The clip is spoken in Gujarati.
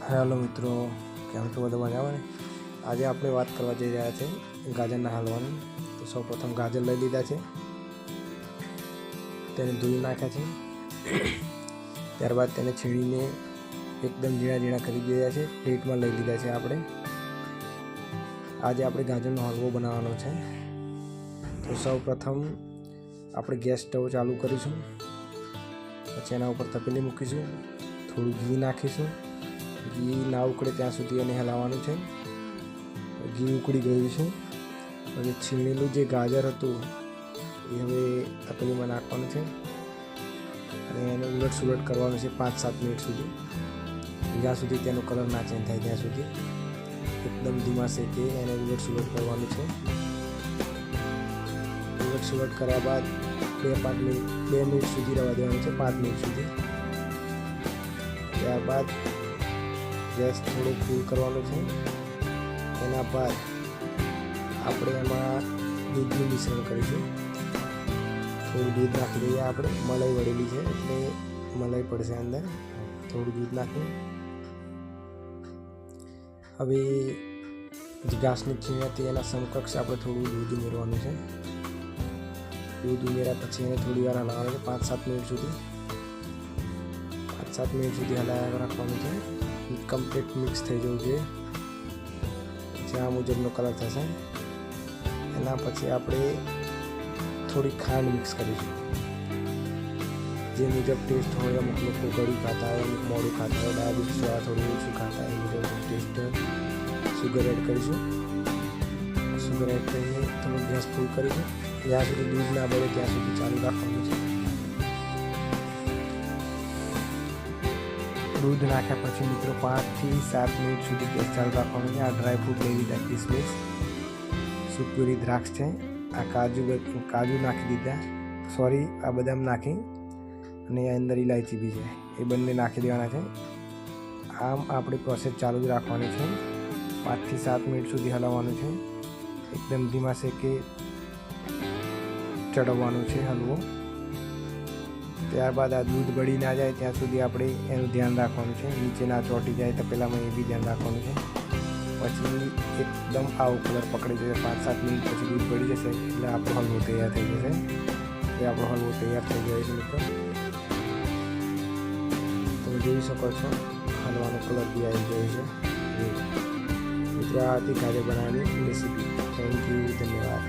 હેલો મિત્રો, કેમ છો? બધા મજામાં ને? આજે આપણે વાત કરવા જઈ રહ્યા છે ગાજરના હલવાની. તો સૌપ્રથમ ગાજર લઈ લીધા છે, તેને ધોઈ નાખ્યા છે. ત્યારબાદ તેને છીણીને એકદમ ઝીણા ઝીણા કરી દીધા છે. પ્લેટમાં લઈ લીધા છે. આજે આપણે ગાજરનો હલવો બનાવવાનો છે. તો સૌપ્રથમ આપણે ગેસ સ્ટવ ચાલુ કરીશું, પછી એના ઉપર તપેલી મૂકીશું, થોડું ઘી નાખીશું. ઘી ના ઉકળે ત્યાં સુધી એને હલાવવાનું છે. ઘી ઉકળી ગયું છે. હવે છીણેલું જે ગાજર હતું એ હવે તપેલીમાં નાખવાનું છે અને એને ઉલટ સુલટ કરવાનું છે 5-7 મિનિટ સુધી, જ્યાં સુધી તેનો કલર ના ચેન્જ થાય ત્યાં સુધી. એકદમ ધીમા શેકે એને ઉલટ સુલટ કરવાનું છે. ઉલટ સુલટ કર્યા બાદ 2 મિનિટ સુધી રહેવા દેવાનું છે, 5 મિનિટ સુધી. ત્યારબાદ ગેસ થોડો ફૂલ કરવાનો છે. એના બાદ આપણે એમાં દૂધનું મિશ્રણ કરીશું. થોડું દૂધ નાખી દઈએ. આપણે મલાઈ વળેલી છે એટલે મલાઈ પડશે અંદર. થોડું દૂધ નાખીએ. હવે જે ઘાસની છીણ હતી એના સમકક્ષ આપણે થોડું દૂધ ઉમેરવાનું છે. દૂધ ઉમેર્યા પછી એને થોડી વાર હલાવવાનું છે, 5-7 મિનિટ સુધી. 5-7 મિનિટ સુધી હલાવ્યા રાખવાનું છે. કમ્પ્લીટ મિક્સ થઈ જવું જોઈએ, જ્યાં મુજબનો કલર થશે. એના પછી આપણે થોડી ખાંડ મિક્સ કરીશું, જે મુજબ ટેસ્ટ હોય. અમુક લોકો ગળ્યું ખાતા હોય, અમુક મોડું ખાતા હોય, ડાયાબિટીસ વાળા થોડું ઓછું ખાતા હોય, એ મુજબ ટેસ્ટ. સુગર એડ કરીશું. સુગર એડ કરીને થોડું ગેસ ફૂલ કરીશું. જ્યાં સુધી દૂધ ના બળે ત્યાં સુધી ચાલુ રાખવાનું છે. દૂધ નાખ્યા પછી મિત્રો 5-7 મિનિટ સુધી ગેસ ચાલુ રાખવાનું છે. આ ડ્રાયફ્રૂટ લઈ લીધા, કિસમિસ, સુકુરી દ્રાક્ષ છે, આ કાજુ નાખી દીધા, આ બદામ નાખી, અને અંદર ઇલાયચી બી છે, એ બંને નાખી દેવાના છે. આમ આપણી પ્રોસેસ ચાલુ જ રાખવાની છે. 5-7 મિનિટ સુધી હલાવવાનું છે. એકદમ ધીમા શેકે ચડવવાનું છે હલવો. ત્યારબાદ આ દૂધ બળી ના જાય ત્યાં સુધી આપણે એનું ધ્યાન રાખવાનું છે. નીચે ના ચોંટી જાય તો પહેલાંમાં એ બી ધ્યાન રાખવાનું છે. પછી એકદમ આવો કલર પકડી જશે. 5-7 મિનિટ પછી દૂધ બળી જશે એટલે આપણો હલવો તૈયાર થઈ જશે. એટલે આપણો હલવો તૈયાર થઈ જાય છે મિત્રો. તમે જોઈ શકો છો હલવાનો કલર બી આવી ગયો છે મિત્રો. આ હતી ગાજર બનાવવાની રેસીપી. થેન્ક યુ, ધન્યવાદ.